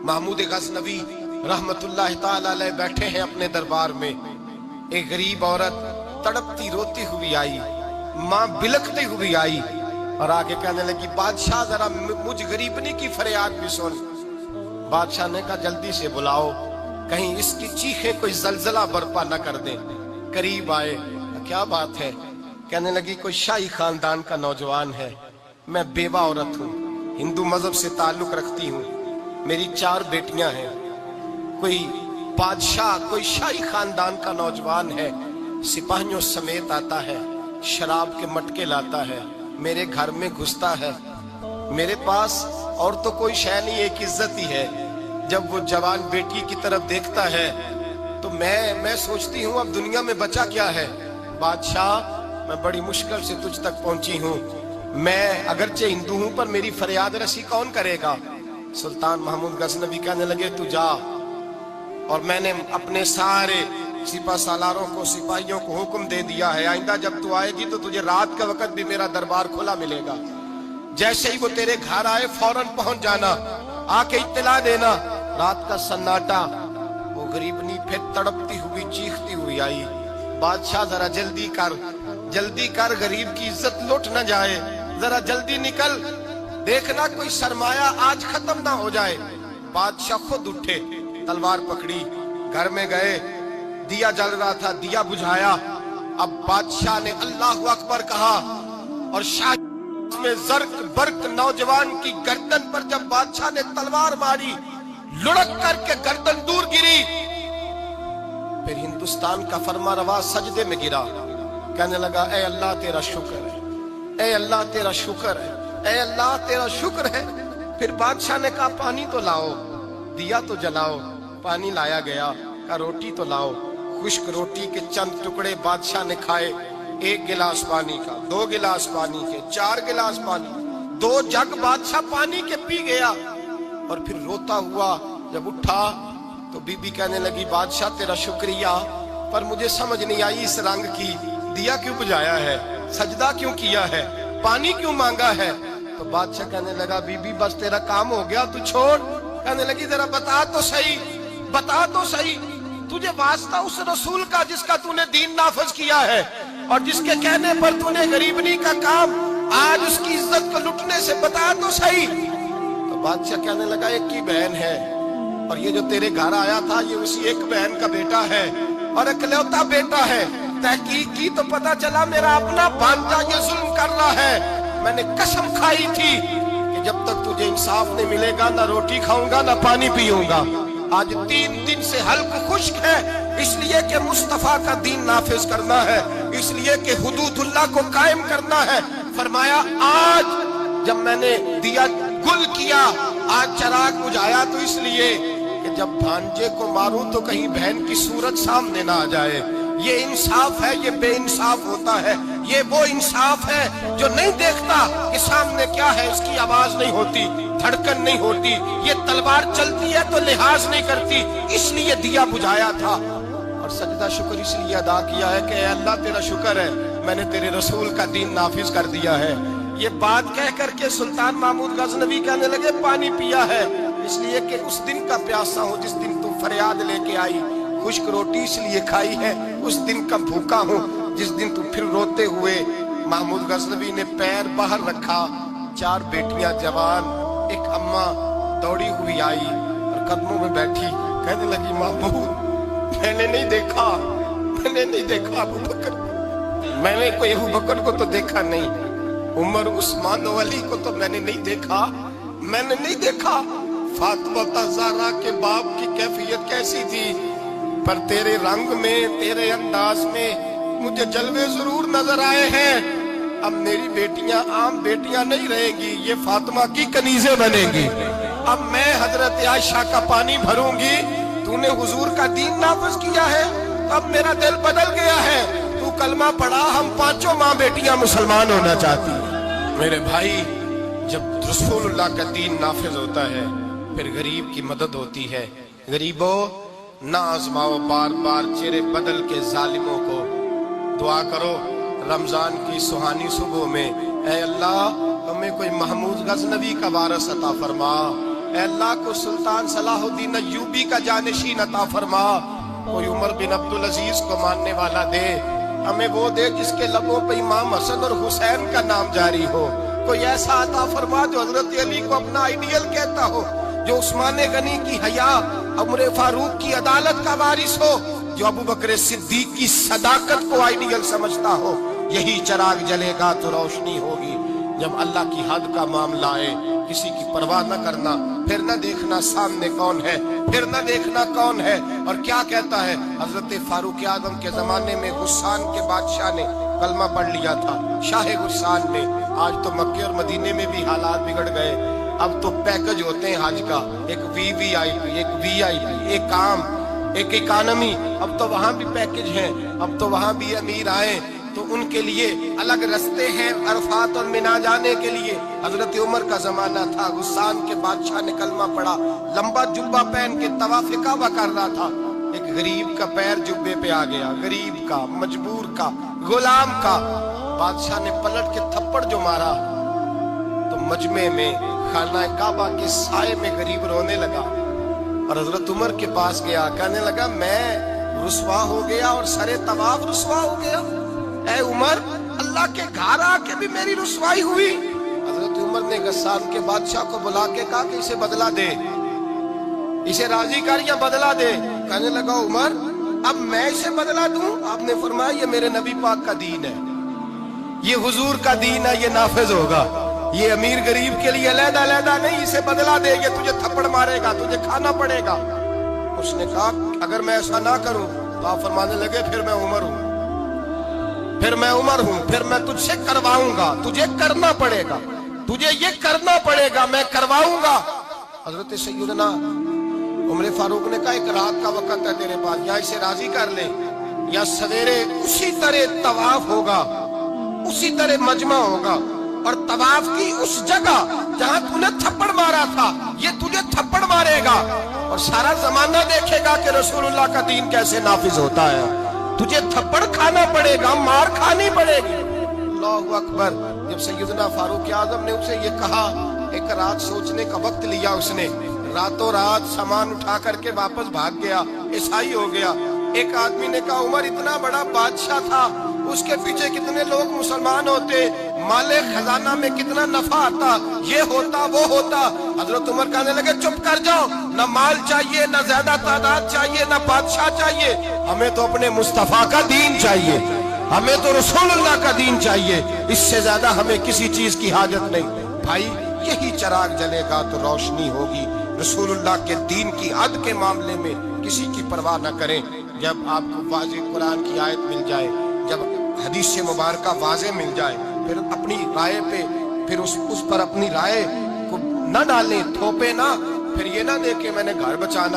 محمود غزنوی रहमतुल्लाह ताला अलैह बैठे हैं अपने दरबार में। एक गरीब औरत तड़पती रोती हुई आई, माँ बिलखती हुई आई और आगे कहने लगी, बादशाह जरा मुझ गरीबनी की फरियाद भी सुन। बादशाह ने कहा, जल्दी से बुलाओ, कहीं इसकी चीखें कोई जलजला बर्पा न कर दे। करीब आए, क्या बात है? कहने लगी, कोई शाही खानदान का नौजवान है, मैं बेवा औरत हूँ, हिंदू मजहब से ताल्लुक रखती हूँ, मेरी 4 बेटियां हैं। कोई बादशाह, कोई शाही खानदान का नौजवान है, सिपाहियों समेत आता है, शराब के मटके लाता है, मेरे घर में घुसता है, मेरे पास और तो कोई शय नहीं, एक इज्जत ही है। जब वो जवान बेटी की तरफ देखता है तो मैं सोचती हूँ अब दुनिया में बचा क्या है। बादशाह, मैं बड़ी मुश्किल से तुझ तक पहुंची हूँ, मैं अगरचे हिंदू हूँ पर मेरी फरियाद रसी कौन करेगा? सुल्तान महमूद गजनवी कहने लगे, तू जा, और मैंने अपने सारे सिपा सालारों को, सिपाहियों को हुक्म दे दिया है, आइंदा जब तू आएगी तो तुझे रात के वक्त भी मेरा दरबार खुला मिलेगा। जैसे ही वो तेरे घर आए फौरन पहुंच जाना, आके इत्तला देना। रात का सन्नाटा, वो गरीबनी फिर तड़पती हुई चीखती हुई आई, बादशाह जरा जल्दी कर, गरीब की इज्जत लुट न जाए, जरा जल्दी निकल, देखना कोई सरमाया आज खत्म ना हो जाए। बादशाह खुद उठे, तलवार पकड़ी, घर में गए, दिया जल रहा था, दिया बुझाया। अब बादशाह ने अल्लाहु अकबर कहा और शाह में जर्क बर्क नौजवान की गर्दन पर जब बादशाह ने तलवार मारी, लुढ़क करके गर्दन दूर गिरी। फिर हिंदुस्तान का फरमारवा सजदे में गिरा, कहने लगा, ए अल्लाह तेरा शुक्र है, ए अल्लाह तेरा शुक्र है, ए अल्लाह तेरा शुक्र है। फिर बादशाह ने कहा, पानी तो लाओ, दिया तो जलाओ। पानी लाया गया, कहा रोटी तो लाओ। खुश्क रोटी के चंद टुकड़े बादशाह ने खाए, 1 गिलास पानी का, 2 गिलास पानी के, 4 गिलास पानी, 2 जग बादशाह पानी के पी गया। और फिर रोता हुआ जब उठा तो बीबी कहने लगी, बादशाह तेरा शुक्रिया, पर मुझे समझ नहीं आई इस रंग की, दिया क्यों बुझाया है, सजदा क्यों किया है, पानी क्यों मांगा है? तो बादशाह कहने लगा, बीबी बस तेरा काम हो गया, तू छोड़। कहने लगी, जरा बता तो सही, तुझे वास्ता उस रसूल का जिसका तूने दीन नाफिज किया है और जिसके कहने पर तूने गरीबनी का काम आज उसकी इज्जत को लुटने से, बता तो सही। तो बादशाह कहने लगा, एक की बहन है और ये जो तेरे घर आया था ये उसी एक बहन का बेटा है और इकलौता बेटा है। तहकीक की तो पता चला मेरा अपना भांजा ये जुल्म कर रहा है। मैंने कसम खाई थी कि जब तक तुझे इंसाफ नहीं मिलेगा ना रोटी खाऊंगा ना पानी पीऊंगा। आज 3 दिन से हल्क खुश्क है, इसलिए कि मुस्तफा का दीन नाफिज करना है, इसलिए कि हुदूदुल्लाह को कायम करना है। फरमाया, आज जब मैंने दिया गुल किया, आज चराग बुझाया, तो इसलिए कि जब भांजे को मारूं तो कहीं बहन की सूरत सामने ना आ जाए। ये इंसाफ है, ये बेइंसाफ होता है। ये वो इंसाफ है जो नहीं देखता कि सामने क्या है, इसकी आवाज नहीं होती, धड़कन नहीं होती, ये तलवार चलती है तो लिहाज नहीं करती, इसलिए दिया बुझाया था। और सजदा शुक्र इसलिए अदा किया है कि अल्लाह तेरा शुक्र है, मैंने तेरे रसूल का दीन नाफिज कर दिया है। ये बात कह करके सुल्तान महमूद गजनवी कहने लगे, पानी पिया है इसलिए कि उस दिन का प्यासा हूँ जिस दिन तू फरियाद लेके आई, खुश्क रोटी इसलिए खाई है उस दिन का भूखा हूँ जिस दिन तू फिर रोते हुए। महमूद गजनवी ने पैर बाहर रखा, 4 बेटियां जवान, एक अम्मा दौड़ी हुई आई और कदमों में बैठी, कहने लगी, महमूद मैंने नहीं देखा अबू बकर, मैंने कोई अबू बकर को तो देखा नहीं, उमर उस्मान वली को तो मैंने नहीं देखा, फातिमा ज़हरा के बाप की कैफियत कैसी थी, पर तेरे रंग में, तेरे अंदाज में मुझे जलवे जरूर नजर आए हैं। अब मेरी बेटियां आम बेटियां नहीं रहेंगी, ये फातिमा की कनीज़ें बनेंगी। अब मैं हजरत आयशा का पानी भरूंगी, तूने हुजूर का दीन नाफिज किया है, अब मेरा दिल बदल गया है, तू कलमा पढ़ा, हम 5 माँ बेटियां मुसलमान होना चाहती हैं। मेरे भाई, जब रसूलुल्लाह का दीन नाफिज होता है फिर गरीब की मदद होती है। गरीबों, ना आजमाओ बार बार चेहरे बदल के जालिमों को, दुआ करो रमजान की सुहानी सुबह में, ऐ अल्लाह हमें कोई महमूद गजनवी का वारिस अता फरमा, اے اللہ کو سلطان صلاح الدین ایوبی کا جانشین عطا فرما، کوئی عمر بن عبدالعزیز کو ماننے والا دے، ہمیں وہ دے جس کے لبوں پہ امام حسن اور حسین کا نام جاری ہو، کوئی ایسا عطا فرما جو حضرت علی کو اپنا آئیڈیل کہتا ہو، جو عثمان غنی کی حیا، عمر فاروق کی عدالت کا وارث ہو، جو ابو بکر صدیق کی صداقت کو آئیڈیل سمجھتا ہو۔ یہی چراغ جلے گا تو روشنی ہوگی۔ جب اللہ کی حد کا معاملہ آئے، کسی کی پرواہ نہ کرنا، پھر نہ دیکھنا سامنے کون ہے، پھر نہ دیکھنا کون ہے اور کیا کہتا ہے۔ حضرت فاروق اعظم کے زمانے میں غسان کے بادشاہ نے کلمہ پڑھ لیا تھا، شاہ غسان نے۔ آج تو مکے اور مدینے میں بھی حالات بگڑ گئے، اب تو پیکج ہوتے ہیں حج کا، ایک وی آئی پی، ایک وی آئی پی، ایک عام، ایک اکانومی، اب تو وہاں بھی پیکج ہیں، اب تو وہاں بھی امیر آئے تو ان کے لیے الگ رستے ہیں عرفات اور منا جانے کے لیے۔ حضرت عمر کا زمانہ تھا، غسان کے بادشاہ نے کلمہ پڑھا، لمبا جبہ پہن کے طواف کعبہ کر رہا تھا، ایک غریب کا پیر جبے پہ آ گیا، غریب کا، مجبور کا، غلام کا۔ بادشاہ نے پلٹ کے تھپڑ جو مارا تو مجمع میں خانہ کعبہ کے سائے میں غریب رونے لگا اور حضرت عمر کے پاس گیا، کہنے لگا میں رسوا ہو گیا اور سرے طواف رسوا ہو گیا، اے عمر اللہ کے گھر آ کے بھی میری رسوائی ہوئی۔ حضرت عمر نے غسان کے بادشاہ کو بلا کے کہا کہ اسے بدلہ دے، اسے راضی کر یا بدلہ دے۔ کہنے لگا عمر اب میں اسے بدلہ دوں؟ آپ نے فرمایا یہ میرے نبی پاک کا دین ہے، یہ حضور کا دین ہے، یہ نافذ ہوگا، یہ امیر غریب کے لیے علیحدہ علیحدہ نہیں، اسے بدلہ دے، یہ تجھے تھپڑ مارے گا، تجھے کھانا پڑے گا۔ اس نے کہا اگر میں ایسا نہ کروں تو آپ فرمانے لگے پھر میں عمر ہوں، پھر میں عمر ہوں، پھر میں تجھ سے کرواؤں گا، تجھے کرنا پڑے گا، تجھے یہ کرنا پڑے گا، میں کرواؤں گا۔ حضرت سیدنا عمر فاروق نے کہا ایک رات کا وقت ہے تیرے پاس، یا اسے راضی کر لے یا سویرے اسی طرح طواف ہوگا، اسی طرح مجمع ہوگا اور طواف کی اس جگہ جہاں تو نے تھپڑ مارا تھا یہ تجھے تھپڑ مارے گا اور سارا زمانہ دیکھے گا کہ رسول اللہ کا دین کیسے نافذ ہوتا ہے، تجھے تھپڑ کھانا پڑے گا، مار کھانی پڑے گی۔ اللہ اکبر۔ جب سیدنا فاروق اعظم نے اسے یہ کہا، ایک رات سوچنے کا وقت لیا، اس نے راتوں رات سامان اٹھا کر کے واپس بھاگ گیا، عیسائی ہو گیا۔ ایک آدمی نے کہا عمر اتنا بڑا بادشاہ تھا، اس کے پیچھے کتنے لوگ مسلمان ہوتے، مال خزانہ میں کتنا نفع آتا، یہ ہوتا وہ ہوتا۔ حضرت عمر کہنے لگے چپ کر جاؤ، نہ مال چاہیے، نہ زیادہ تعداد چاہیے، نہ بادشاہ چاہیے، ہمیں تو اپنے مصطفیٰ کا دین چاہیے، ہمیں تو رسول اللہ کا دین چاہیے، اس سے زیادہ ہمیں کسی چیز کی حاجت نہیں۔ بھائی یہی چراغ جلے گا تو روشنی ہوگی۔ رسول اللہ کے دین کی حد کے معاملے میں کسی کی پرواہ نہ کریں۔ جب آپ کو واضح قرآن کی آیت مل جائے، جب حدیث مبارکہ واضح مل جائے، پھر اپنی رائے پہ پھر اس پر اپنی رائے کو نہ ڈالیں، تھوپے نہ، پھر یہ نہ دیکھیں میں نے گھر بچانا ہے۔